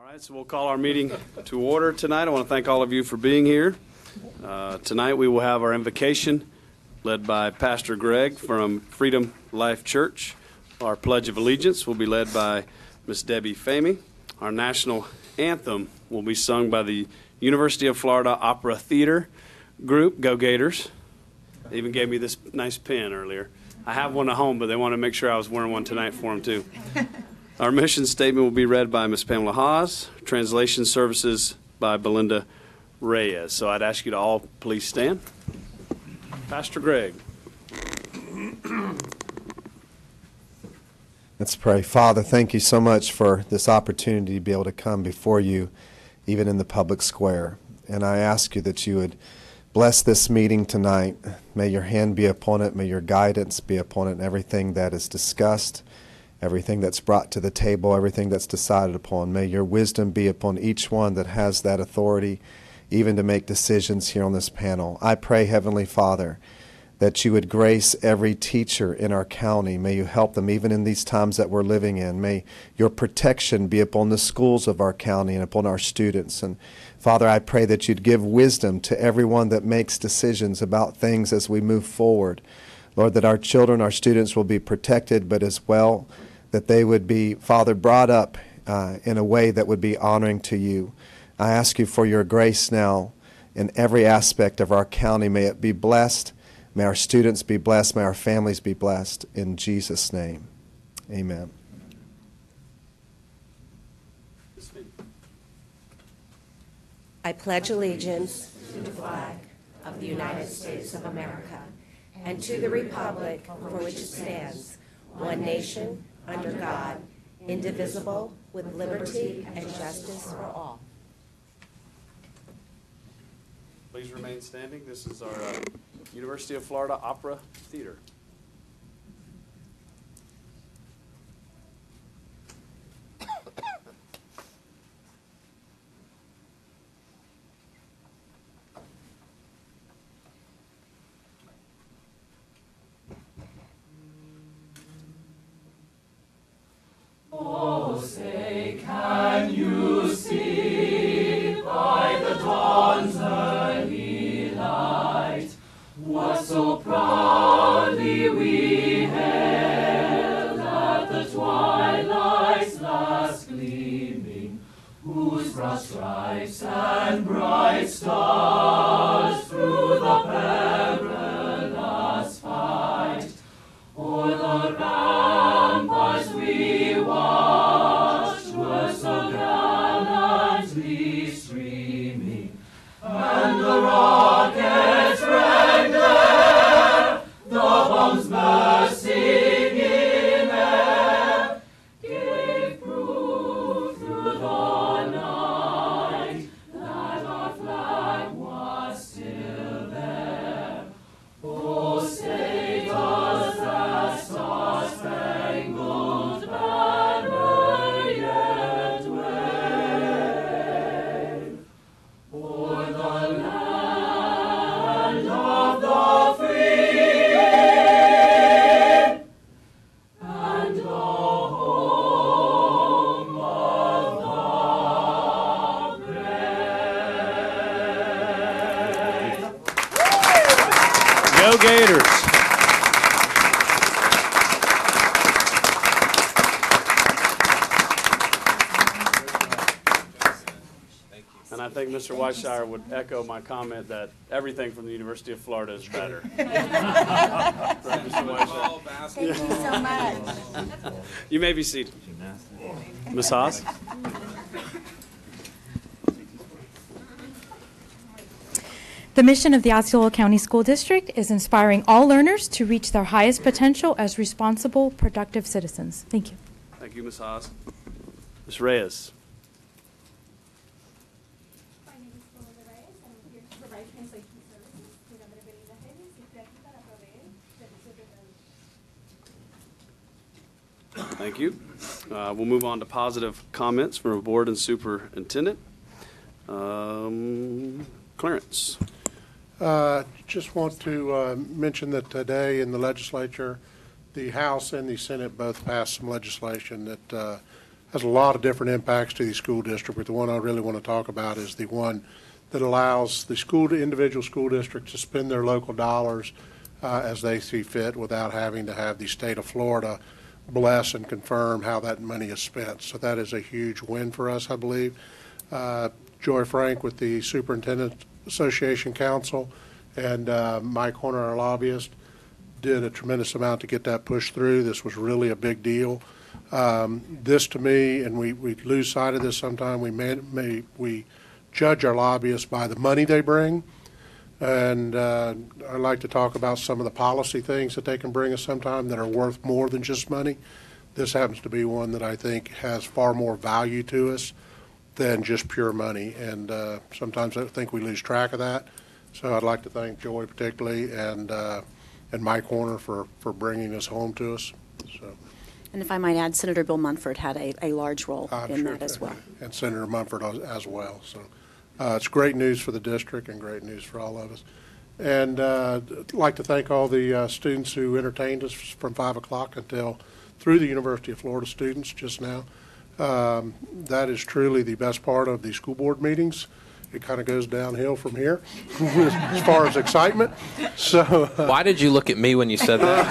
All right, so we'll call our meeting to order tonight. I want to thank all of you for being here. Tonight we will have our invocation led by Pastor Greg from Freedom Life Church. Our Pledge of Allegiance will be led by Miss Debbie Famey. Our national anthem will be sung by the University of Florida Opera Theater group, Go Gators. They even gave me this nice pin earlier. I have one at home, but they want to make sure I was wearing one tonight for them too. Our mission statement will be read by Ms. Pamela Haas, translation services by Belinda Reyes. So I'd ask you to all please stand. Pastor Greg. Let's pray. Father, thank you so much for this opportunity to be able to come before you, even in the public square. And I ask you that you would bless this meeting tonight. May your hand be upon it. May your guidance be upon it, and everything that is discussed, everything that's brought to the table, everything that's decided upon. May your wisdom be upon each one that has that authority, even to make decisions here on this panel. I pray, Heavenly Father, that you would grace every teacher in our county. May you help them even in these times that we're living in. May your protection be upon the schools of our county and upon our students. And Father, I pray that you'd give wisdom to everyone that makes decisions about things as we move forward. Lord, that our children, our students will be protected, but as well that they would be, Father, brought up in a way that would be honoring to you. I ask you for your grace now in every aspect of our county. May it be blessed. May our students be blessed. May our families be blessed. In Jesus' name, amen. I pledge allegiance to the flag of the United States of America and to the republic for which it stands, one nation, under God, indivisible, with liberty and justice for all. Please remain standing. This is our University of Florida Opera Theater. Oh, say, can you see by the dawn's early light what so proudly we hailed at the twilight's last gleaming, whose broad stripes and bright stars through the perilous fight o'er the ramparts we watched were so gallantly streaming, and the rockets rang there, the bombs bursting in air, gave proof through the night that our flag was still there. Oh, say does that star-spangled banner yet wave o'er the land of the free and the home of the brave? Go Gators! And I think Mr. Weisshire would echo my comment that everything from the University of Florida is better. Right, Mr. Weisshire? Thank you so much. You may be seated. Ms. Haas? The mission of the Osceola County School District is inspiring all learners to reach their highest potential as responsible, productive citizens. Thank you. Thank you, Ms. Haas. Ms. Reyes? My name is Belinda Reyes, and I'm here to provide translation services. Mi nombre es Belinda Reyes y estoy aquí para proveer servicios de traducción. Thank you. We'll move on to positive comments from our board and superintendent. Clarence. Just want to mention that today in the legislature, the House and the Senate both passed some legislation that has a lot of different impacts to the school district, but the one I really want to talk about is the one that allows the individual school districts to spend their local dollars as they see fit without having to have the state of Florida bless and confirm how that money is spent. So that is a huge win for us, I believe. Joy Frank with the Superintendent Association Council and Mike Horner, our lobbyist, did a tremendous amount to get that pushed through. This was really a big deal. This to me, and we lose sight of this sometimes, we judge our lobbyists by the money they bring. And I'd like to talk about some of the policy things that they can bring us sometime that are worth more than just money. This happens to be one that I think has far more value to us than just pure money. And sometimes I think we lose track of that. So I'd like to thank Joy particularly and Mike Horner for bringing this home to us. So. And if I might add, Senator Bill Munford had a large role in that as well. And Senator Munford as well. So it's great news for the district and great news for all of us. And I'd like to thank all the students who entertained us from 5 o'clock until through the University of Florida students just now. That is truly the best part of the school board meetings. It kind of goes downhill from here as far as excitement. So why did you look at me when you said that?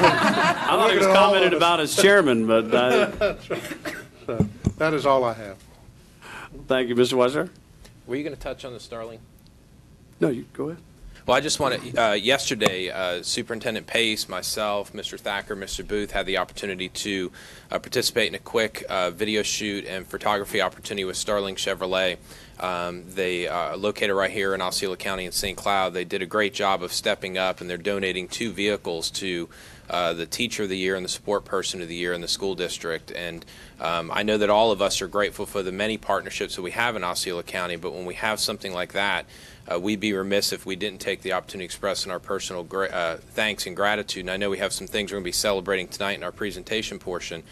I thought he was commenting about as chairman, but so that is all I have. Thank you, Mr. Weiser. Were you going to touch on the Starling? No, you go ahead. Well, I just want to, yesterday, Superintendent Pace, myself, Mr. Thacker, Mr. Booth had the opportunity to participate in a quick video shoot and photography opportunity with Starling Chevrolet. They are located right here in Osceola County in St. Cloud. They did a great job of stepping up, and they're donating 2 vehicles to the Teacher of the Year and the Support Person of the Year in the school district. And I know that all of us are grateful for the many partnerships that we have in Osceola County, but when we have something like that, we'd be remiss if we didn't take the opportunity to express in our personal thanks and gratitude. And I know we have some things we're going to be celebrating tonight in our presentation portion,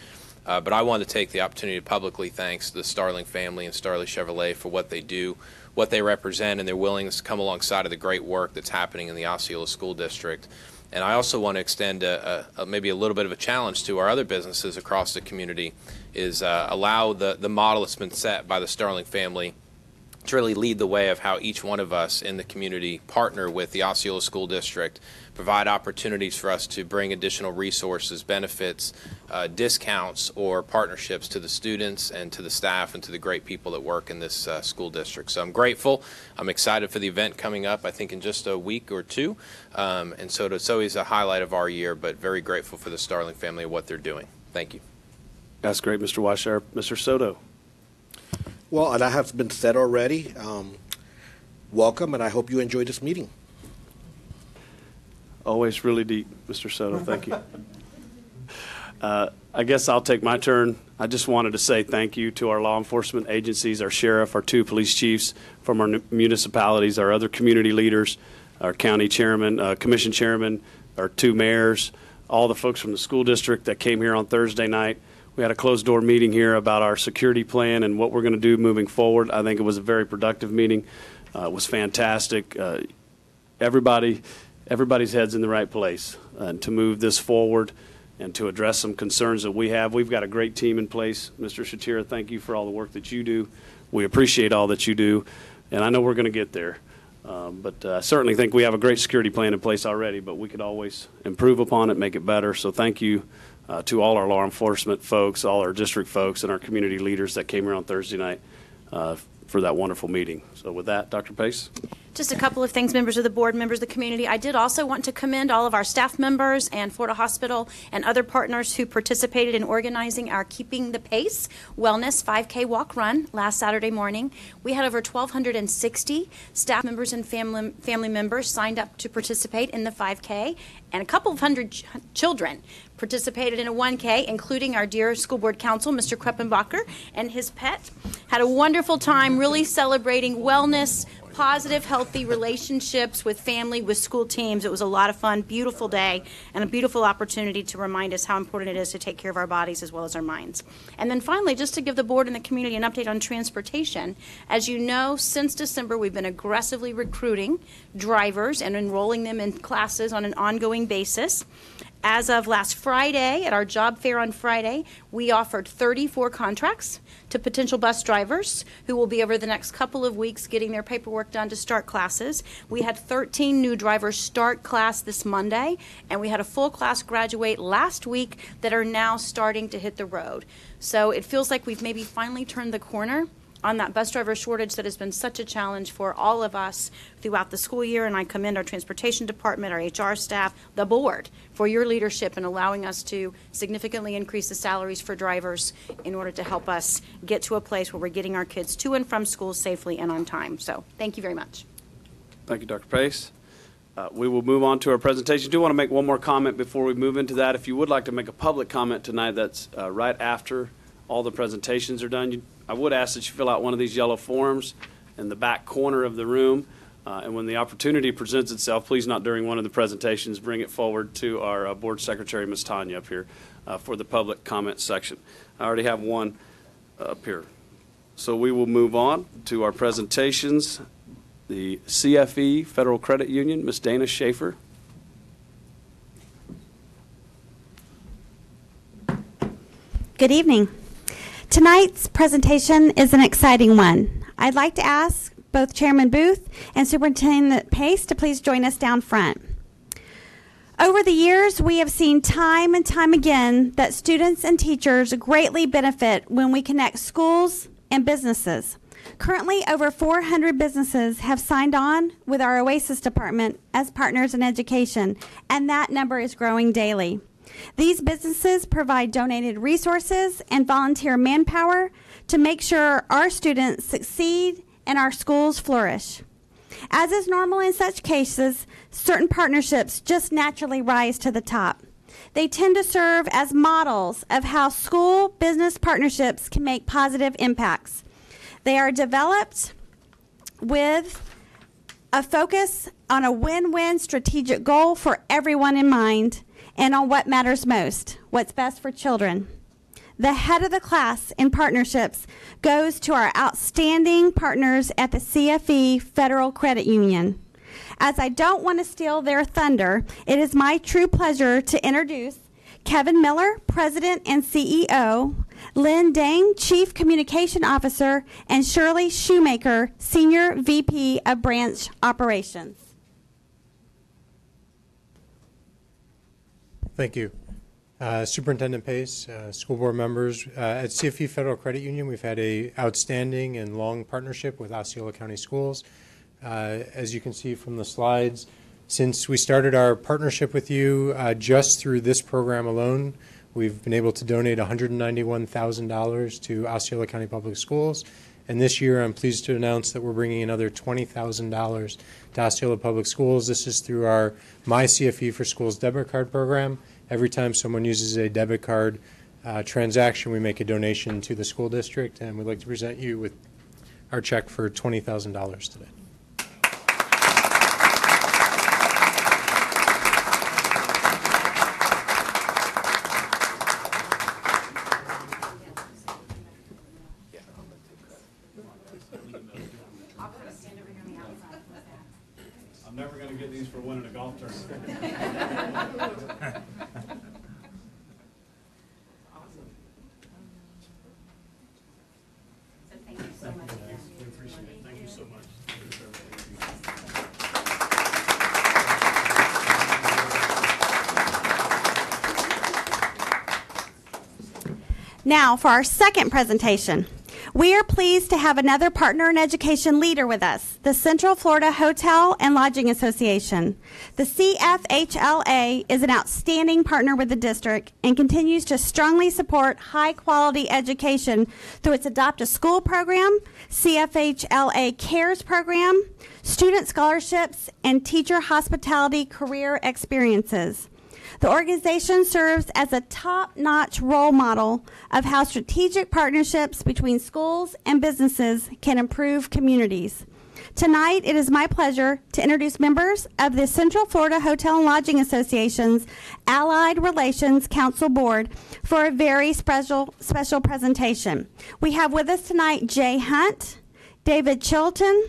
but I want to take the opportunity to publicly thank the Starling family and Starling Chevrolet for what they do, what they represent, and their willingness to come alongside of the great work that's happening in the Osceola School District. And I also want to extend maybe a little bit of a challenge to our other businesses across the community, is allow the model that's been set by the Starling family to really lead the way of how each one of us in the community partner with the Osceola School District, provide opportunities for us to bring additional resources, benefits, discounts, or partnerships to the students and to the staff and to the great people that work in this school district. So I'm grateful. I'm excited for the event coming up, I think in just a week or two. And so it's always a highlight of our year, but very grateful for the Starling family and what they're doing. Thank you. That's great, Mr. Weishaupt. Mr. Soto. Well, and that has been said already. Welcome, and I hope you enjoy this meeting. Always really deep, Mr. Soto. Thank you. I guess I'll take my turn. I just wanted to say thank you to our law enforcement agencies, our sheriff, our 2 police chiefs from our municipalities, our other community leaders, our county chairman, commission chairman, our 2 mayors, all the folks from the school district that came here on Thursday night. We had a closed-door meeting here about our security plan and what we're going to do moving forward. I think it was a very productive meeting. It was fantastic. Everybody's head's in the right place to move this forward and to address some concerns that we have. We've got a great team in place. Mr. Shatira, thank you for all the work that you do. We appreciate all that you do, and I know we're going to get there. But I certainly think we have a great security plan in place already, but we could always improve upon it, make it better. So thank you to all our law enforcement folks, all our district folks, and our community leaders that came here on Thursday night for that wonderful meeting. So with that, Dr. Pace. Just a couple of things, members of the board, members of the community. I did also want to commend all of our staff members and Florida Hospital and other partners who participated in organizing our Keeping the Pace Wellness 5K Walk Run last Saturday morning. We had over 1,260 staff members and family members signed up to participate in the 5K, and a couple of hundred children participated in a 1K, including our dear school board counsel, Mr. Kreppenbacher, and his pet. Had a wonderful time really celebrating wellness, positive, healthy relationships with family, with school teams. It was a lot of fun, beautiful day, and a beautiful opportunity to remind us how important it is to take care of our bodies as well as our minds. And then finally, just to give the board and the community an update on transportation. As you know, since December, we've been aggressively recruiting drivers and enrolling them in classes on an ongoing basis. As of last Friday, at our job fair on Friday, we offered 34 contracts to potential bus drivers who will be over the next couple of weeks getting their paperwork done to start classes. We had 13 new drivers start class this Monday, and we had a full class graduate last week that are now starting to hit the road. So it feels like we've maybe finally turned the corner on that bus driver shortage that has been such a challenge for all of us throughout the school year, and I commend our transportation department, our HR staff, the board, for your leadership in allowing us to significantly increase the salaries for drivers in order to help us get to a place where we're getting our kids to and from school safely and on time. So thank you very much. Thank you, Dr. Pace. We will move on to our presentation. I do want to make one more comment before we move into that. If you would like to make a public comment tonight, that's right after all the presentations are done. I would ask that you fill out one of these yellow forms in the back corner of the room. And when the opportunity presents itself, please not during one of the presentations, bring it forward to our board secretary, Ms. Tanya, up here for the public comment section. I already have one up here. So we will move on to our presentations. The CFE Federal Credit Union, Ms. Dana Schaefer. Good evening. Tonight's presentation is an exciting one. I'd like to ask both Chairman Booth and Superintendent Pace to please join us down front. Over the years, we have seen time and time again that students and teachers greatly benefit when we connect schools and businesses. Currently, over 400 businesses have signed on with our OASIS department as partners in education, and that number is growing daily. These businesses provide donated resources and volunteer manpower to make sure our students succeed and our schools flourish. As is normal in such cases, certain partnerships just naturally rise to the top. They tend to serve as models of how school-business partnerships can make positive impacts. They are developed with a focus on a win-win strategic goal for everyone in mind and on what matters most, what's best for children. The head of the class in partnerships goes to our outstanding partners at the CFE Federal Credit Union. As I don't want to steal their thunder, it is my true pleasure to introduce Kevin Miller, President and CEO, Lynn Dang, Chief Communication Officer, and Shirley Shoemaker, Senior VP of Branch Operations. Thank you. Superintendent Pace, school board members, at CFE Federal Credit Union, we've had an outstanding and long partnership with Osceola County Schools. As you can see from the slides, since we started our partnership with you, just through this program alone, we've been able to donate $191,000 to Osceola County Public Schools. And this year, I'm pleased to announce that we're bringing another $20,000 to Osceola Public Schools. This is through our My CFE for Schools debit card program. Every time someone uses a debit card transaction, we make a donation to the school district, and we'd like to present you with our check for $20,000 today. I'm never going to get these for winning a golf tournament. Thank you so much. We appreciate it. Thank you so much. Now, for our second presentation, we are pleased to have another partner in education leader with us, the Central Florida Hotel and Lodging Association. The CFHLA is an outstanding partner with the district and continues to strongly support high-quality education through its Adopt a School program, CFHLA Cares program, student scholarships, and teacher hospitality career experiences. The organization serves as a top-notch role model of how strategic partnerships between schools and businesses can improve communities. Tonight, it is my pleasure to introduce members of the Central Florida Hotel and Lodging Association's Allied Relations Council Board for a very special presentation. We have with us tonight Jay Hunt, David Chilton,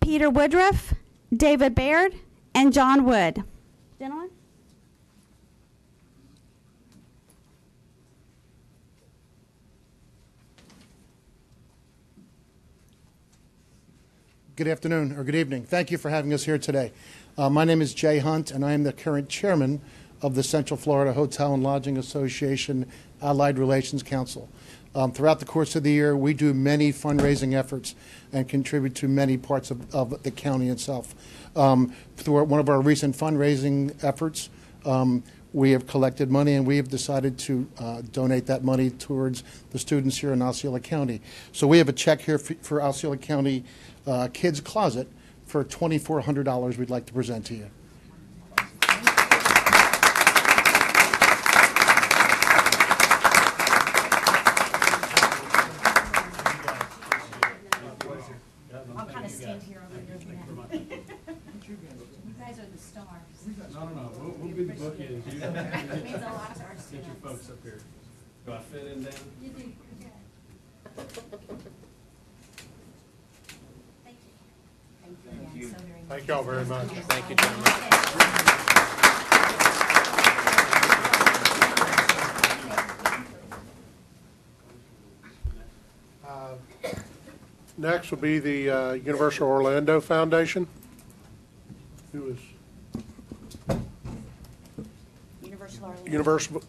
Peter Woodruff, David Baird, and John Wood. Gentlemen? Good afternoon or good evening. Thank you for having us here today. My name is Jay Hunt, and I am the current chairman of the Central Florida Hotel and Lodging Association Allied Relations Council. Throughout the course of the year, we do many fundraising efforts and contribute to many parts of the county itself. Through one of our recent fundraising efforts, we have collected money, and we have decided to donate that money towards the students here in Osceola County. So we have a check here for Osceola County Kids Closet for $2,400 we'd like to present to you. I'll kind of stand here over here. You guys are the stars. No. We'll be the bookends. It means a lot to our students. Get your folks up here. Do I fit in down? You do. Yeah. Thank you again so very much. Thank y'all very much. Thank you, gentlemen. Next will be the Universal Orlando Foundation. Who is Universal Orlando. Universal?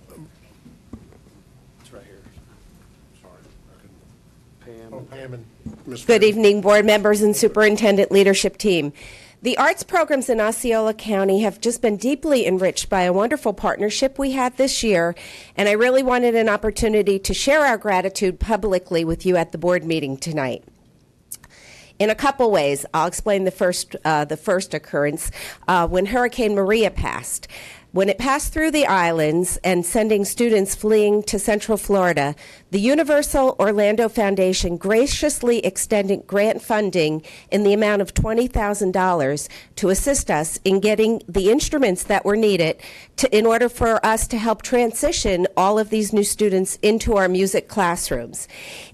It's right here. Sorry. Pam. Oh, Pam and Ms. Good Fair. evening, board members and superintendent leadership team. The arts programs in Osceola County have just been deeply enriched by a wonderful partnership we had this year, and I really wanted an opportunity to share our gratitude publicly with you at the board meeting tonight. In a couple ways, I'll explain the first occurrence when Hurricane Maria passed. When it passed through the islands and sending students fleeing to Central Florida, the Universal Orlando Foundation graciously extended grant funding in the amount of $20,000 to assist us in getting the instruments that were needed in order for us to help transition all of these new students into our music classrooms.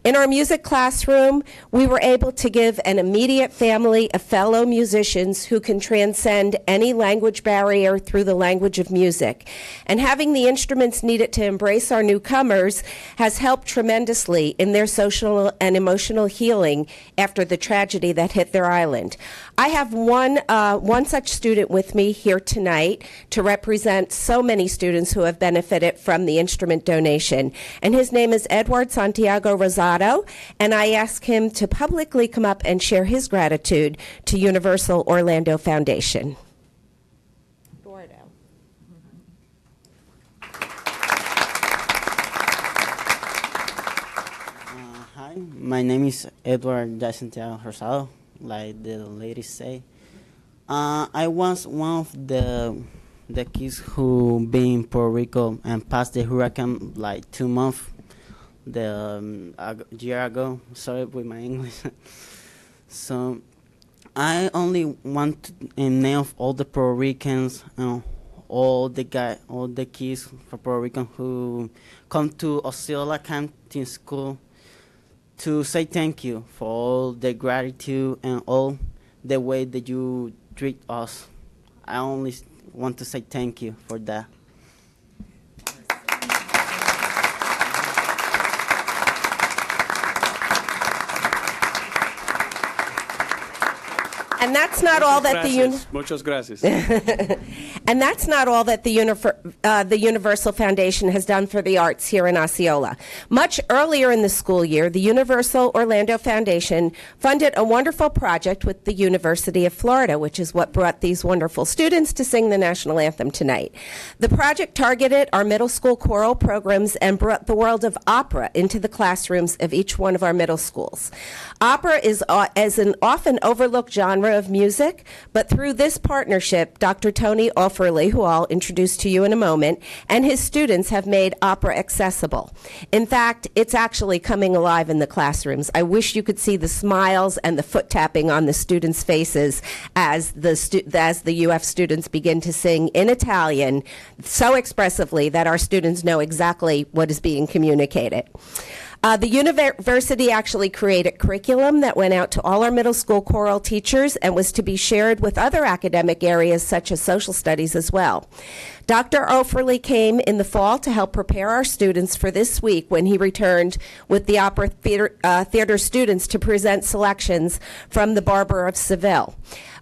In our music classroom, we were able to give an immediate family of fellow musicians who can transcend any language barrier through the language of music. And having the instruments needed to embrace our newcomers has helped tremendously in their social and emotional healing after the tragedy that hit their island. I have one such student with me here tonight to represent so many students who have benefited from the instrument donation, and his name is Edward Santiago Rosado, and I ask him to publicly come up and share his gratitude to Universal Orlando Foundation. Hi, my name is Edward Santiago Rosado, like the ladies say. I was one of the kids who been in Puerto Rico and passed the hurricane like 2 months a year ago. Sorry with my English. So I only want to name of all the Puerto Ricans, all the kids from Puerto Rico who come to Osceola County School, to say thank you for all the gratitude and all the way that you treat us. I only want to say thank you for that. And that's not all that Muchas gracias. And that's not all that the Universal Foundation has done for the arts here in Osceola. Much earlier in the school year, the Universal Orlando Foundation funded a wonderful project with the University of Florida, which is what brought these wonderful students to sing the national anthem tonight. The project targeted our middle school choral programs and brought the world of opera into the classrooms of each one of our middle schools. Opera is an often overlooked genre of music, but through this partnership, Dr. Tony Offerly, who I'll introduce to you in a moment, and his students have made opera accessible. In fact, it's actually coming alive in the classrooms. I wish you could see the smiles and the foot tapping on the students' faces as the UF students begin to sing in Italian so expressively that our students know exactly what is being communicated. The university actually created curriculum that went out to all our middle school choral teachers and was to be shared with other academic areas such as social studies as well. Dr. Offerly came in the fall to help prepare our students for this week when he returned with the opera theater students to present selections from The Barber of Seville.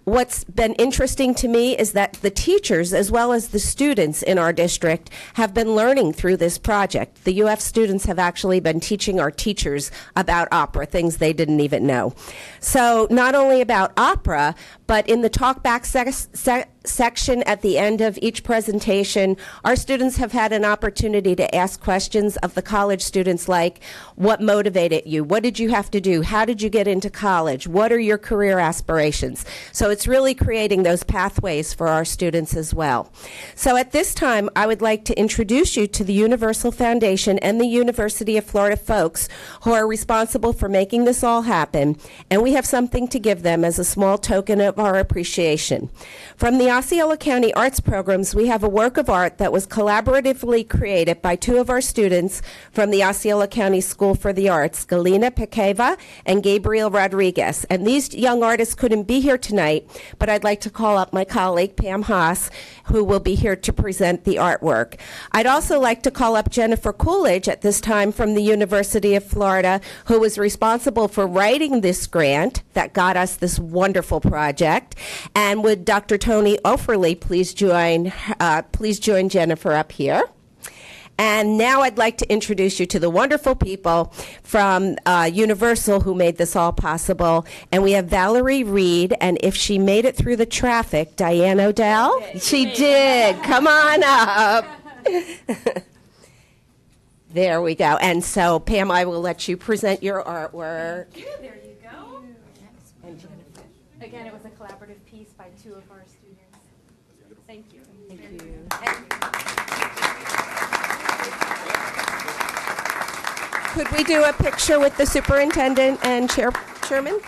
What's been interesting to me is that the teachers, as well as the students in our district, have been learning through this project. The UF students have actually been teaching our teachers about opera, things they didn't even know. So not only about opera, but in the talkback section at the end of each presentation, our students have had an opportunity to ask questions of the college students like, what motivated you? What did you have to do? How did you get into college? What are your career aspirations? So it's really creating those pathways for our students as well. So at this time, I would like to introduce you to the Universal Foundation and the University of Florida folks who are responsible for making this all happen, and we have something to give them as a small token of our appreciation. From the Osceola County Arts Programs, we have a work of art that was collaboratively created by two of our students from the Osceola County School for the Arts, Galina Pekeva and Gabriel Rodriguez. And these young artists couldn't be here tonight, but I'd like to call up my colleague, Pam Haas, who will be here to present the artwork. I'd also like to call up Jennifer Coolidge at this time from the University of Florida, who was responsible for writing this grant that got us this wonderful project. And would Dr. Tony Offerly please join Jennifer up here. And now I'd like to introduce you to the wonderful people from Universal who made this all possible. And we have Valerie Reed, and if she made it through the traffic, Diane Odell? She did. Come on up. There we go. And so, Pam, I will let you present your artwork. There you go. And Jennifer. Again, it was a collaborative piece by two of our students. Thank you. Thank you. Could we do a picture with the superintendent and chairman? Thank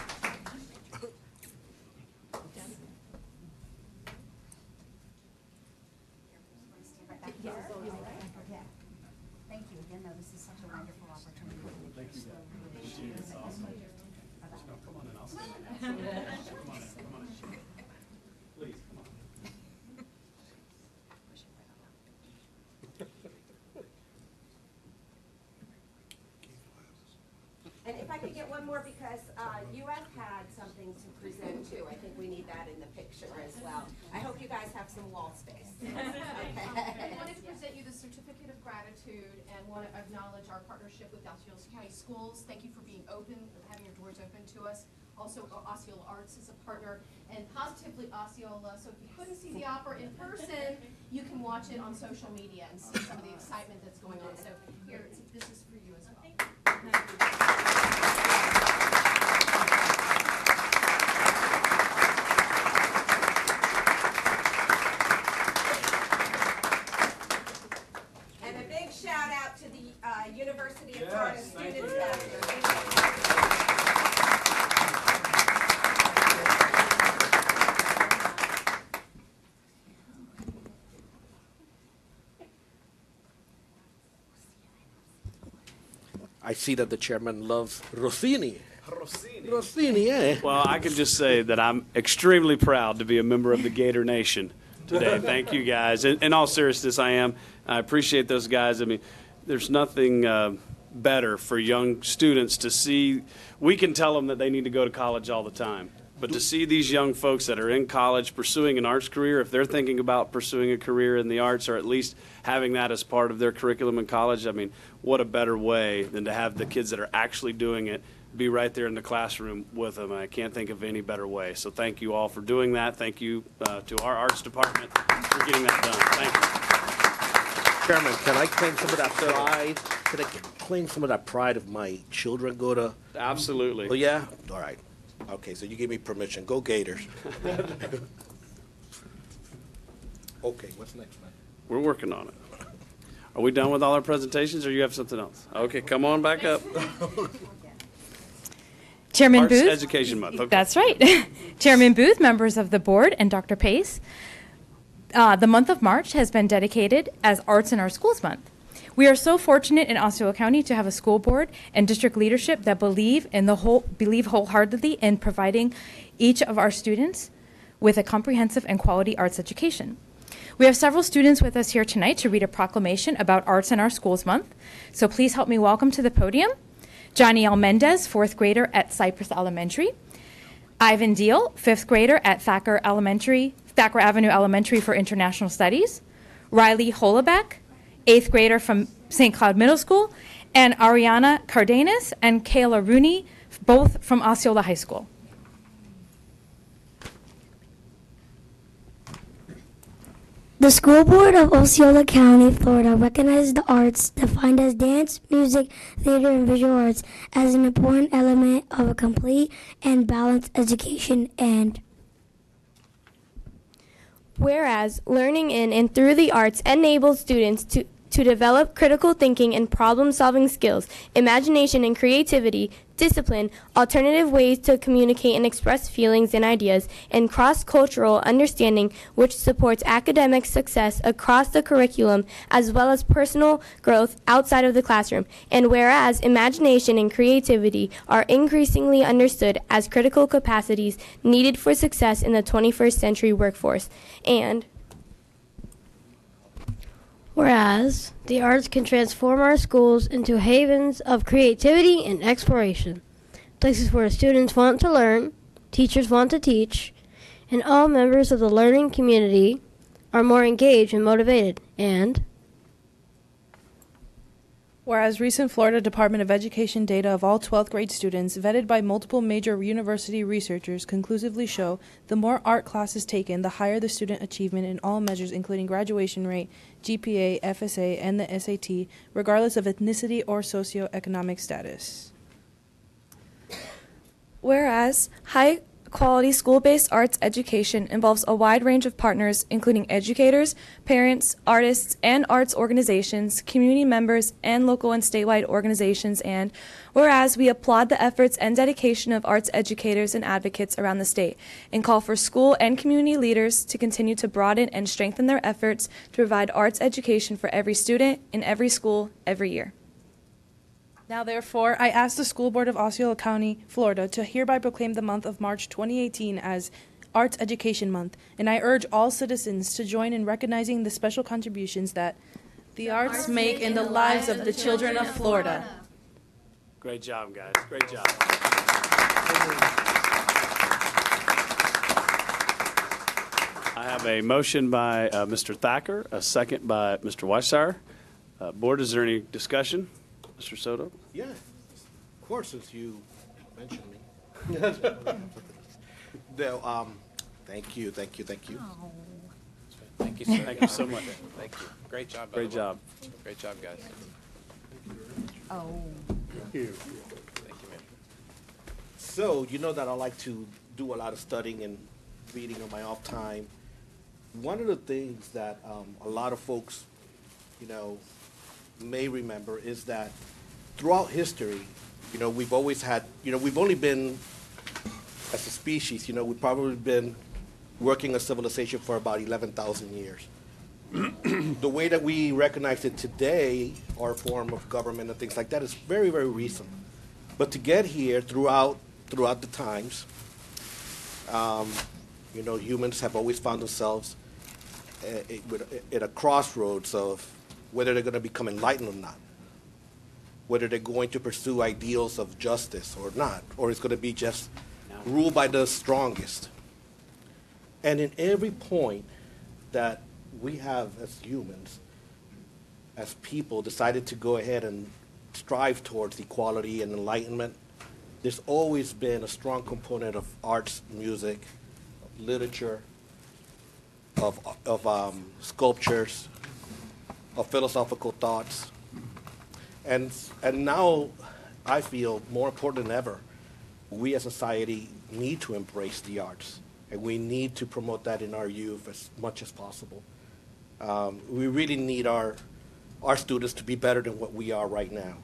you again. No, this is such a wonderful opportunity. Thank you. Please, come on. And if I could get one more, because UF had something to present too. I think we need that in the picture as well. I hope you guys have some wall space. I wanted to present you the certificate of gratitude and want to acknowledge our partnership with Osceola County Schools. Thank you for being open, for having your doors open to us. Also, Osceola Arts is a partner, and Positively Osceola. So if you couldn't see the opera in person, you can watch it on social media and see some of the excitement that's going on. So here, this is for you as well. And a big shout out to the University of Florida students back here. I see that the chairman loves Rossini. Rossini, eh? Well, I can just say that I'm extremely proud to be a member of the Gator Nation today. Thank you, guys. In all seriousness, I am. I appreciate those guys. I mean, there's nothing better for young students to see. We can tell them that they need to go to college all the time. But to see these young folks that are in college pursuing an arts career, if they're thinking about pursuing a career in the arts or at least having that as part of their curriculum in college, I mean, what a better way than to have the kids that are actually doing it be right there in the classroom with them. I can't think of any better way. So thank you all for doing that. Thank you to our arts department for getting that done. Thank you. Chairman, can I claim some of that pride? Can I claim some of that pride of my children go to? Absolutely. Oh, yeah? All right. Okay, so you gave me permission. Go Gators. Okay, what's next, man? We're working on it. Are we done with all our presentations, or you have something else? Okay, come on back up. Chairman Arts Booth. Education Month. Okay. That's right. Chairman Booth, members of the board, and Dr. Pace. The month of March has been dedicated as Arts in Our Schools Month. We are so fortunate in Osceola County to have a school board and district leadership that believe wholeheartedly in providing each of our students with a comprehensive and quality arts education. We have several students with us here tonight to read a proclamation about Arts in Our Schools Month. So please help me welcome to the podium Johnny L. Mendez, 4th grader at Cypress Elementary. Ivan Deal, 5th grader at Thacker Avenue Elementary for International Studies. Riley Holaback, 8th grader from St. Cloud Middle School. And Ariana Cardenas and Kayla Rooney, both from Osceola High School. The School Board of Osceola County, Florida recognizes the arts, defined as dance, music, theater, and visual arts, as an important element of a complete and balanced education. And whereas learning in and through the arts enables students to develop critical thinking and problem-solving skills, imagination and creativity, discipline, alternative ways to communicate and express feelings and ideas, and cross-cultural understanding, which supports academic success across the curriculum as well as personal growth outside of the classroom. And whereas imagination and creativity are increasingly understood as critical capacities needed for success in the 21st century workforce. And whereas the arts can transform our schools into havens of creativity and exploration, places where students want to learn, teachers want to teach, and all members of the learning community are more engaged and motivated. And whereas recent Florida Department of Education data of all 12th grade students vetted by multiple major university researchers conclusively show the more art classes taken, the higher the student achievement in all measures including graduation rate, GPA, FSA, and the SAT, regardless of ethnicity or socioeconomic status. whereas high-quality school-based arts education involves a wide range of partners, including educators, parents, artists, and arts organizations, community members, and local and statewide organizations. And whereas we applaud the efforts and dedication of arts educators and advocates around the state and call for school and community leaders to continue to broaden and strengthen their efforts to provide arts education for every student in every school every year. Now, therefore, I ask the School Board of Osceola County, Florida, to hereby proclaim the month of March 2018 as Arts Education Month, and I urge all citizens to join in recognizing the special contributions that the arts make in the lives of the children of Florida. Great job, guys. Great job. I have a motion by Mr. Thacker, a second by Mr. Weissauer. Board, is there any discussion? Mr. Soto? Yeah, of course, since you mentioned me. No, thank you. Thank you, sir. Thank you so much. Thank you. Great job. Great job. Great job, guys. Thank you. Thank you, man. So, you know that I like to do a lot of studying and reading on my off time. One of the things that a lot of folks, may remember is that throughout history, we've always had, we've only been, as a species, we've probably been working a civilization for about 11,000 years. The way that we recognize it today, our form of government and things like that, is very, very recent. But to get here throughout the times, humans have always found themselves at a crossroads of whether they're going to become enlightened or not, whether they're going to pursue ideals of justice or not, or it's going to be just ruled by the strongest. And in every point that we have as humans, as people, decided to go ahead and strive towards equality and enlightenment, there's always been a strong component of arts, music, literature, of sculptures, of philosophical thoughts. And now I feel more important than ever, we as a society need to embrace the arts, and we need to promote that in our youth as much as possible. We really need our students to be better than what we are right now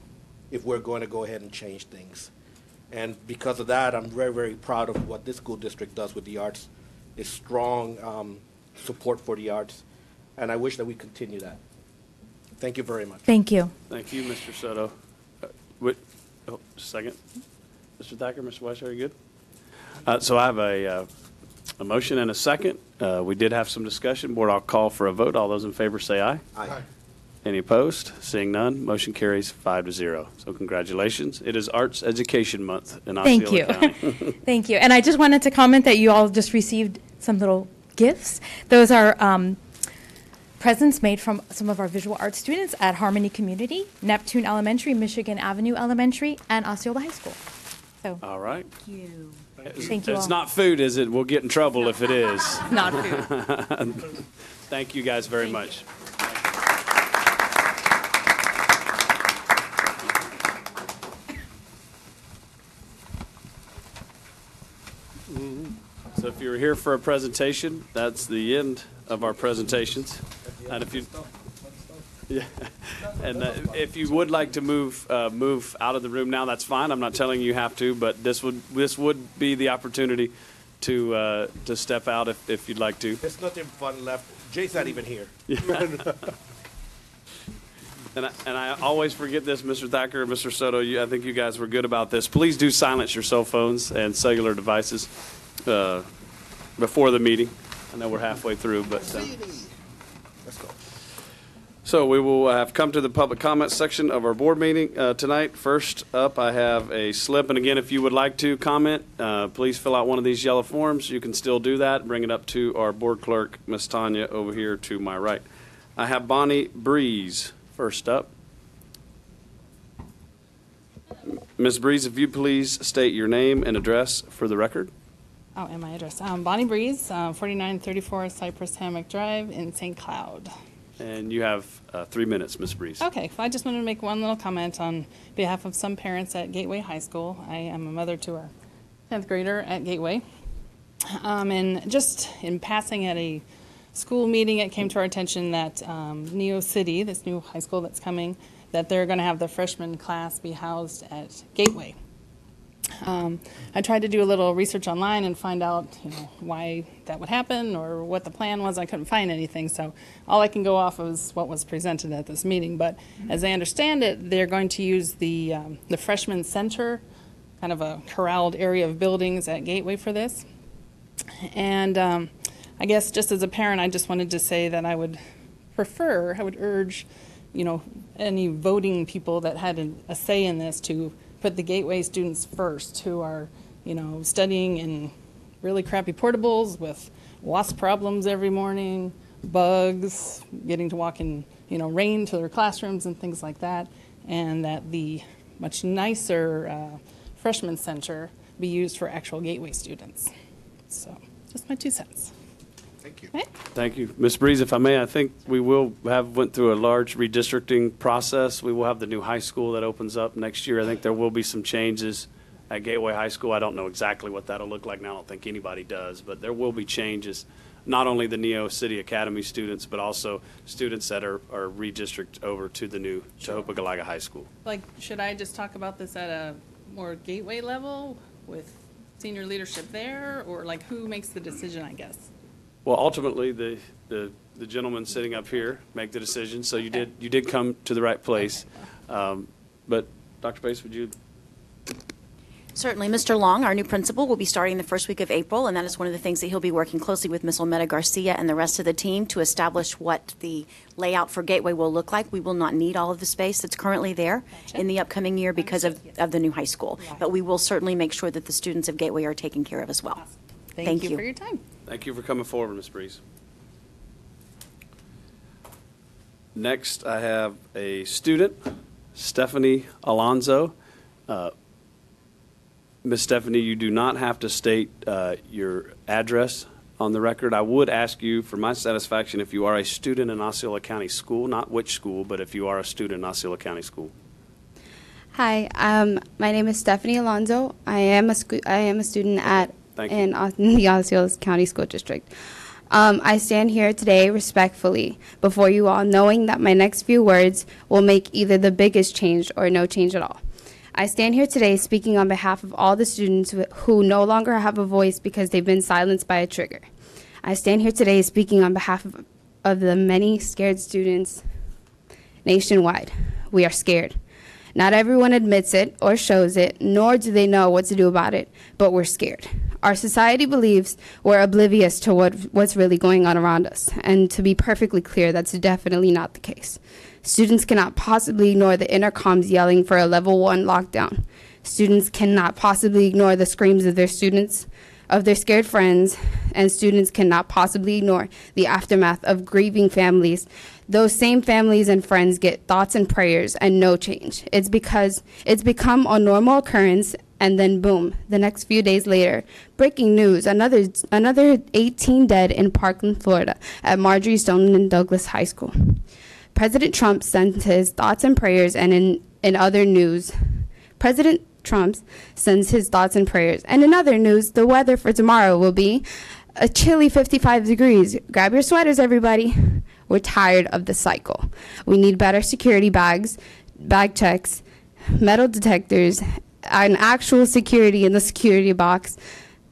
if we're going to go ahead and change things. And because of that, I'm very, very proud of what this school district does with the arts. It's strong support for the arts, and I wish that we continue that. Thank you very much. Thank you. Thank you, Mr. Soto. Just a second. Mr. Thacker, Mr. Weiss, are you good? So I have a motion and a second. We did have some discussion. Board, I'll call for a vote. All those in favor say aye. Aye. Any opposed? Seeing none, motion carries 5-0. So congratulations. It is Arts Education Month in Thank Osceola you. County. Thank you. And I just wanted to comment that you all just received some little gifts. Those are presents made from some of our visual arts students at Harmony Community, Neptune Elementary, Michigan Avenue Elementary, and Osceola High School. So, All right. thank you. It's not food, is it? We'll get in trouble if it is. Not food. Thank you guys very much. So if you're here for a presentation, that's the end of our presentations. And if you, yeah, and if you would like to move out of the room now, that's fine. I'm not telling you have to, but this would be the opportunity to step out if you'd like to. There's nothing fun left. Jay's not even here. And I always forget this, Mr. Thacker and Mr. Soto. I think you guys were good about this. Please do silence your cell phones and cellular devices before the meeting. I know we're halfway through, but Let's go. so we will have come to the public comment section of our board meeting tonight. First up, I have a slip, and again, if you would like to comment, please fill out one of these yellow forms. You can still do that. Bring it up to our board clerk, Miss Tanya, over here to my right. I have Bonnie Breeze first up. Ms. Breeze, if you please state your name and address for the record. Oh, and my address. Bonnie Breeze, 4934 Cypress Hammock Drive in St. Cloud. And you have 3 minutes, Ms. Breeze. Okay, so I just wanted to make one little comment on behalf of some parents at Gateway High School. I am a mother to a 10th grader at Gateway. And just in passing at a school meeting, it came to our attention that Neo City, this new high school that's coming, that they're going to have the freshman class be housed at Gateway. I tried to do a little research online and find out, why that would happen or what the plan was. I couldn't find anything, so all I can go off of is what was presented at this meeting. But as I understand it, they're going to use the freshman center, kind of a corralled area of buildings at Gateway for this. And I guess just as a parent, I just wanted to say that I would urge, any voting people that had a say in this to put the Gateway students first, who are, studying in really crappy portables with wasp problems every morning, bugs, getting to walk in, rain to their classrooms and things like that, and that the much nicer freshman center be used for actual Gateway students. So, just my 2 cents. Thank you. Okay. Thank you. Ms. Breeze, if I may, I think we will went through a large redistricting process. We will have the new high school that opens up next year. I think there will be some changes at Gateway High School. I don't know exactly what that'll look like now. I don't think anybody does, but there will be changes. Not only the Neo City Academy students, but also students that are redistricted over to the new Tehopa-Galaga High School. Should I just talk about this at a more Gateway level with senior leadership there, or who makes the decision, I guess? Well, ultimately, the gentleman sitting up here make the decision. So you did come to the right place. But Dr. Pace, would you? Certainly. Mr. Long, our new principal, will be starting the first week of April, and that is one of the things that he'll be working closely with Ms. Olmeda Garcia and the rest of the team to establish what the layout for Gateway will look like. We will not need all of the space that's currently there in the upcoming year because of the new high school. But we will certainly make sure that the students of Gateway are taken care of as well. Awesome. Thank you for your time. Thank you for coming forward, Ms. Breeze. Next, I have a student, Stephanie Alonzo. Ms. Stephanie, you do not have to state your address on the record. I would ask you, for my satisfaction, if you are a student in Osceola County School, not which school, but if you are a student in Osceola County School. Hi, my name is Stephanie Alonzo. I am a student in the Osceola County School District. I stand here today respectfully before you all, knowing that my next few words will make either the biggest change or no change at all. I stand here today speaking on behalf of all the students who no longer have a voice because they've been silenced by a trigger. I stand here today speaking on behalf of the many scared students nationwide. We are scared. Not everyone admits it or shows it, nor do they know what to do about it, but we're scared. Our society believes we're oblivious to what's really going on around us, and to be perfectly clear, that's definitely not the case. Students cannot possibly ignore the intercoms yelling for a level 1 lockdown. Students cannot possibly ignore the screams of their scared friends, and students cannot possibly ignore the aftermath of grieving families. Those same families and friends get thoughts and prayers and no change. It's because it's become a normal occurrence, and then boom, the next few days later, breaking news, another 18 dead in Parkland, Florida, at Marjorie Stoneman Douglas High School. President Trump sends his thoughts and prayers, and in other news, President Trump sends his thoughts and prayers. And in other news, the weather for tomorrow will be a chilly 55 degrees. Grab your sweaters, everybody. We're tired of the cycle. We need better security bag checks, metal detectors, and actual security in the security box,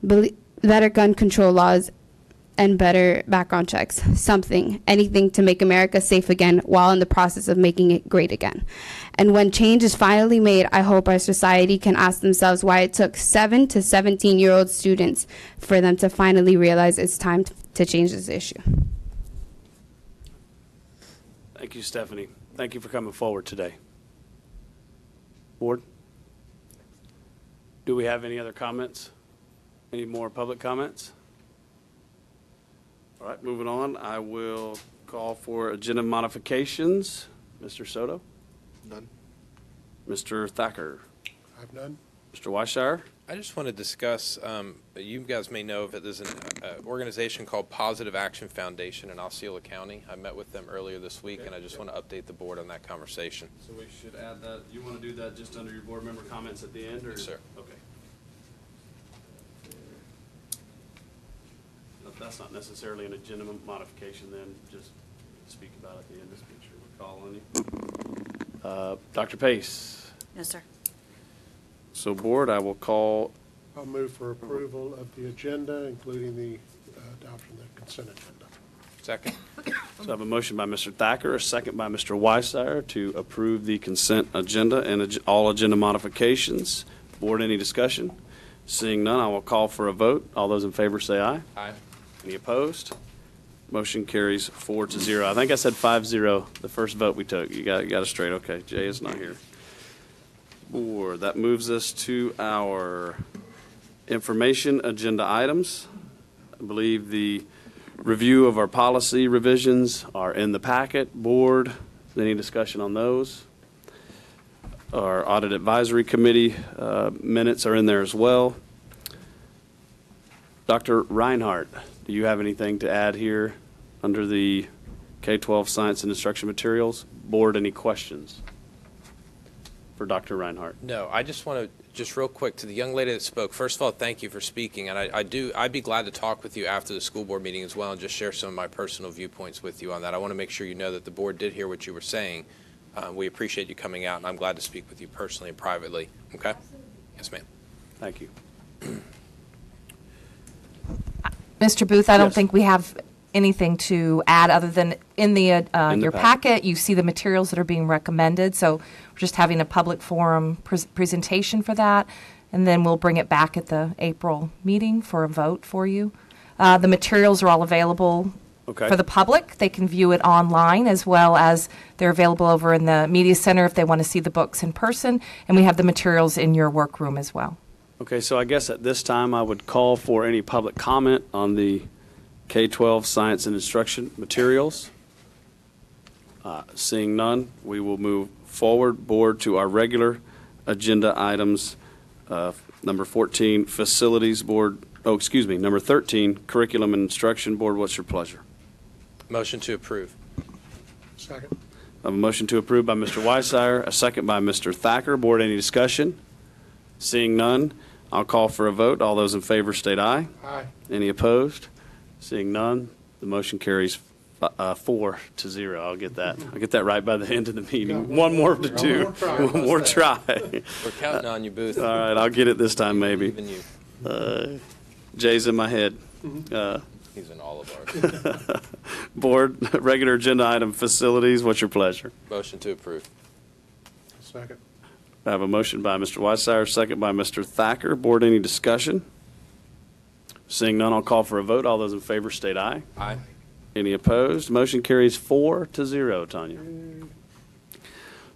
better gun control laws, and better background checks. Anything to make America safe again while in the process of making it great again. And when change is finally made, I hope our society can ask themselves why it took 7 to 17-year-old students for them to finally realize it's time to change this issue. Thank you, Stephanie. Thank you for coming forward today. Board? Do we have any other comments? Any more public comments? All right, moving on. I will call for agenda modifications. Mr. Soto? None. Mr. Thacker? I have none. Mr. Weishauer? I just want to discuss, you guys may know of it, there's an organization called Positive Action Foundation in Osceola County. I met with them earlier this week, and I just want to update the board on that conversation. So we should add that. You want to do that just under your board member comments at the end? Or? Yes, sir. Okay. If that's not necessarily an agenda modification, then just speak about it at the end. Just make sure we're calling you. Dr. Pace? No, sir. So, board, I will call. I'll move for approval of the agenda, including the adoption of the consent agenda. Second. So I have a motion by Mr. Thacker, a second by Mr. Weishauer to approve the consent agenda and all agenda modifications. Board, any discussion? Seeing none, I will call for a vote. All those in favor say aye. Aye. Any opposed? Motion carries 4-0. I think I said 5-0 the first vote we took. You got it straight. Okay, Jay is not here. Board, that moves us to our information agenda items. I believe the review of our policy revisions are in the packet. Board, any discussion on those? Our audit advisory committee minutes are in there as well. Dr. Reinhardt, do you have anything to add here under the K-12 science and instruction materials? Board, any questions for Dr. Reinhardt? No, I just want to, just real quick, to the young lady that spoke, first of all, thank you for speaking, and I'd be glad to talk with you after the school board meeting as well and just share some of my personal viewpoints with you on that. I want to make sure you know that the board did hear what you were saying. We appreciate you coming out, and I'm glad to speak with you personally and privately. Okay? Yes, ma'am. Thank you. Mr. Booth, I don't Yes. think we have anything to add other than in the your packet, you see the materials that are being recommended. So we're just having a public forum presentation for that, and then we'll bring it back at the April meeting for a vote for you. The materials are all available for the public. They can view it online, as well as they're available over in the media center if they want to see the books in person, and we have the materials in your workroom as well. Okay, so I guess at this time I would call for any public comment on the K-12 science and instruction materials. Seeing none, we will move forward, board, to our regular agenda items. Number 14, facilities board. Oh, excuse me. Number 13, curriculum and instruction board. What's your pleasure? Motion to approve. Second. I have a motion to approve by Mr. Weishauer, a second by Mr. Thacker. Board, any discussion? Seeing none, I'll call for a vote. All those in favor state aye. Aye. Any opposed? Seeing none, the motion carries 4-0. I'll get that right by the end of the meeting. One more to do. One more try. We're counting on you, Booth. All right, I'll get it this time maybe. Even you. Jay's in my head. He's in all of ours. Board, regular agenda item, facilities. What's your pleasure? Motion to approve. Second. I have a motion by Mr. Weissauer, second by Mr. Thacker. Board, any discussion? Seeing none, I'll call for a vote. All those in favor state aye. Aye. Any opposed? Motion carries 4-0, Tanya.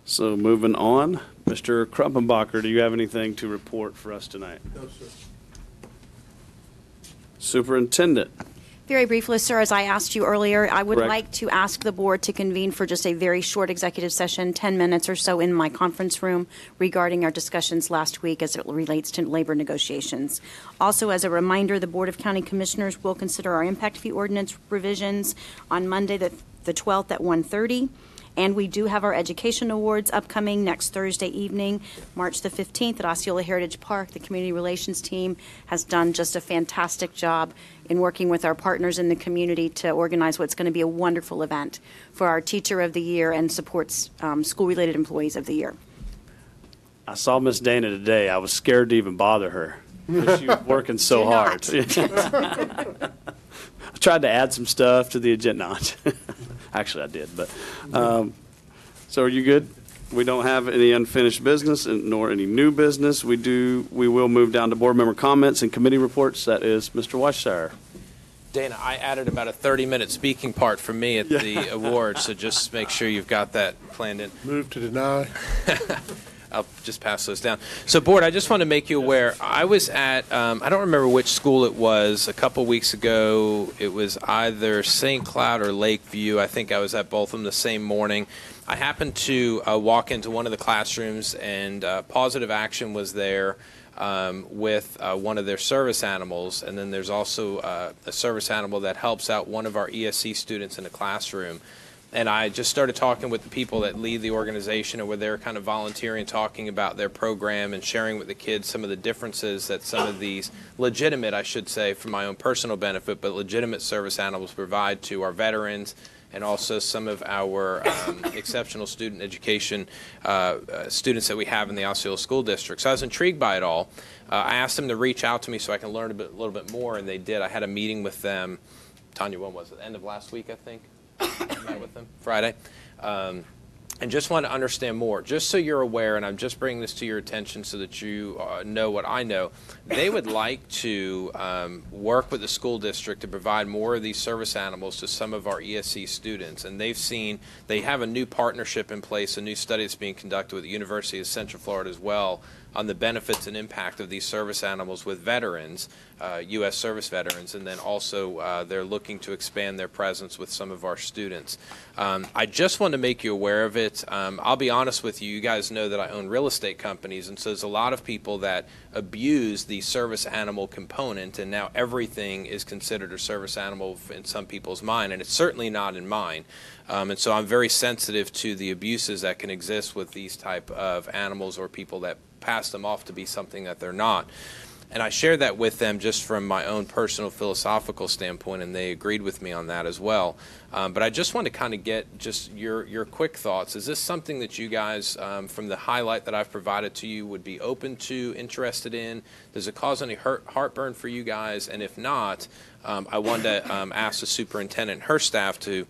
So moving on, Mr. Krumpenbacher, do you have anything to report for us tonight? No, sir. Superintendent. Very briefly, sir, as I asked you earlier, I would Correct. like to ask the board to convene for just a very short executive session, 10 minutes or so in my conference room regarding our discussions last week as it relates to labor negotiations. Also, as a reminder, the Board of County Commissioners will consider our impact fee ordinance revisions on Monday, the 12th at 1:30. And we do have our education awards upcoming next Thursday evening, March the 15th at Osceola Heritage Park. The community relations team has done just a fantastic job in working with our partners in the community to organize what's going to be a wonderful event for our Teacher of the Year and supports school-related employees of the year. I saw Miss Dana today. I was scared to even bother her because she was working so Do hard. not. I tried to add some stuff to the agenda. No, actually, I did. But so, are you good? We don't have any unfinished business nor any new business. We will move down to board member comments and committee reports. That is Mr. Weissauer. Dana, I added about a 30-minute speaking part for me at the awards, so just make sure you've got that planned in. Move to deny. I'll just pass those down. So, Board, I just want to make you aware, I was at, I don't remember which school it was, a couple weeks ago. It was either St. Cloud or Lakeview. I think I was at both of them the same morning. I happened to walk into one of the classrooms, and Positive Action was there with one of their service animals, and then there's also a service animal that helps out one of our ESC students in the classroom. And I just started talking with the people that lead the organization and were there kind of volunteering, talking about their program and sharing with the kids some of the differences that some of these legitimate, I should say, for my own personal benefit, but legitimate service animals provide to our veterans and also some of our exceptional student education students that we have in the Osceola School District. So I was intrigued by it all. I asked them to reach out to me so I can learn a little bit more, and they did. I had a meeting with them. Tanya, when was it? End of last week, I think. I met with them Friday, and just want to understand more. Just so you're aware, and I'm just bringing this to your attention so that you know what I know. They would like to work with the school district to provide more of these service animals to some of our ESC students, and they have a new partnership in place, a new study that's being conducted with the University of Central Florida as well on the benefits and impact of these service animals with veterans, U.S. service veterans, and then also they're looking to expand their presence with some of our students. I just want to make you aware of it. I'll be honest with you. You guys know that I own real estate companies, and so there's a lot of people that abuse the service animal component, and now everything is considered a service animal in some people's mind, and it's certainly not in mine. And so I'm very sensitive to the abuses that can exist with these type of animals or people that pass them off to be something that they're not. And I shared that with them just from my own personal philosophical standpoint, and they agreed with me on that as well. But I just want to kind of get just your quick thoughts. Is this something that you guys, from the highlight that I've provided to you, would be open to, interested in? Does it cause any heartburn for you guys? And if not, I wanted to ask the superintendent and her staff to,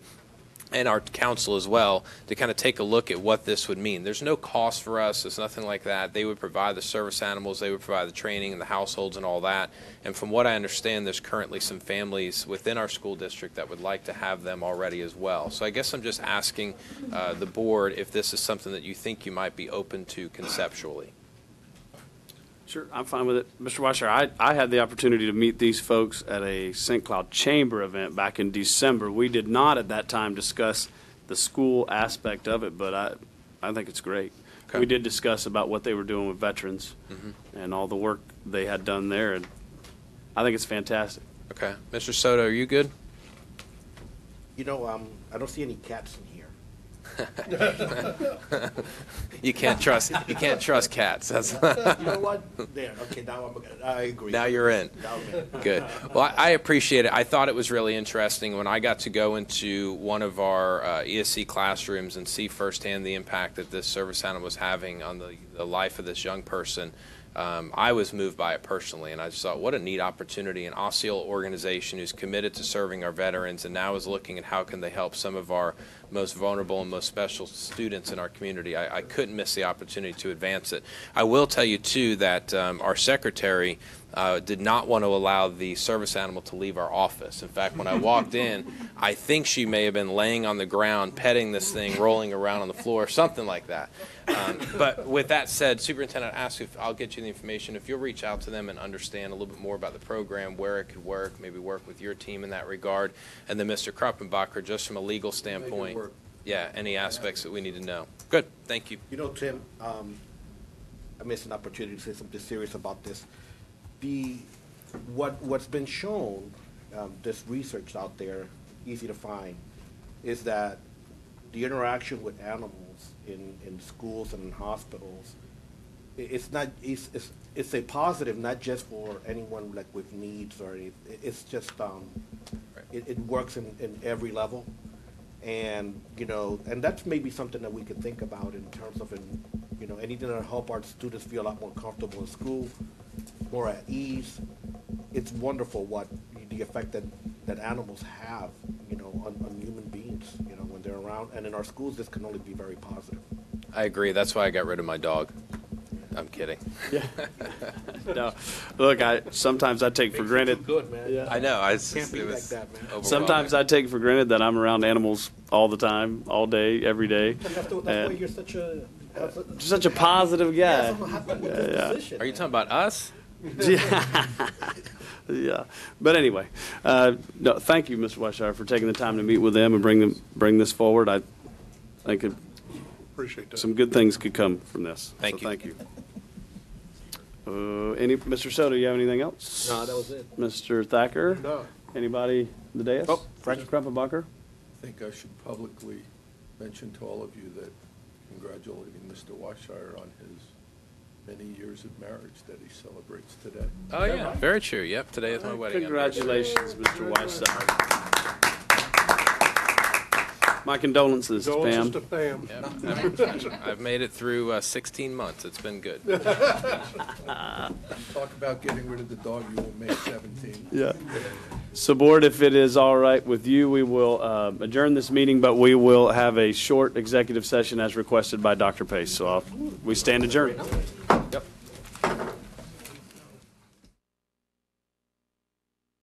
and our council as well, to kind of take a look at what this would mean. There's no cost for us. There's nothing like that. They would provide the service animals. They would provide the training and the households and all that. And from what I understand, there's currently some families within our school district that would like to have them already as well. So I guess I'm just asking the board if this is something that you think you might be open to conceptually. Sure, I'm fine with it. Mr. Weissauer, I had the opportunity to meet these folks at a St. Cloud Chamber event back in December. We did not at that time discuss the school aspect of it, but I think it's great. Okay. We did discuss about what they were doing with veterans and all the work they had done there, and I think it's fantastic. Okay. Mr. Soto, are you good? You know, I don't see any cats in here. You can't trust cats. That's You know what? There. Okay, now I agree. Now you're in. Good. Well, I appreciate it. I thought it was really interesting when I got to go into one of our ESC classrooms and see firsthand the impact that this service animal was having on the life of this young person. I was moved by it personally, and I just thought, what a neat opportunity. An Osceola organization who's committed to serving our veterans and now is looking at how can they help some of our most vulnerable and most special students in our community. I couldn't miss the opportunity to advance it. I will tell you, too, that our secretary did not want to allow the service animal to leave our office. In fact, when I walked in, I think she may have been laying on the ground, petting this thing, rolling around on the floor, something like that. But with that said, Superintendent asked if I'll get you the information. If you'll reach out to them and understand a little bit more about the program, where it could work, maybe work with your team in that regard. And then Mr. Kruppenbacher, just from a legal standpoint, yeah, any aspects that we need to know. Good, thank you. You know, Tim, I missed an opportunity to say something serious about this. What's been shown, this research out there, easy to find, is that the interaction with animals in schools and in hospitals, it's a positive, not just for anyone like with needs or anything. It's just it works in every level, and and that's maybe something that we could think about in terms of anything that help our students feel a lot more comfortable in school, more at ease. It's wonderful what the effect that animals have, on human beings, when they're around. And in our schools, this can only be very positive. I agree. That's why I got rid of my dog. I'm kidding. Yeah. No, look, sometimes I take for granted. Good, man. Yeah. I know. Can't be like that, man. Sometimes I take for granted that I'm around animals all the time, all day, every day. That's why you're such a positive guy. Are you talking about us? Yeah. Yeah. But anyway, no, thank you, Mr. Weishauer, for taking the time to meet with them and bring this forward. I think appreciate that. Some good things could come from this. Thank you. Thank you. Mr. Soto, you have anything else? No, that was it. Mr. Thacker? No. Anybody in the dais? Oh, Frank. Mr. Kruppenbacher? I think I should publicly mention to all of you that congratulating Mr. Weishauer on his many years of marriage that he celebrates today. Oh, yeah. Very true. Yep. Today is my wedding Congratulations, Mr. Weishauer. My condolences, Condolences to Pam. Pam. Yep. I've made it through 16 months. It's been good. Talk about getting rid of the dog, you will make 17. Yeah. So, Board, if it is all right with you, we will adjourn this meeting, but we will have a short executive session as requested by Dr. Pace. So we stand adjourned.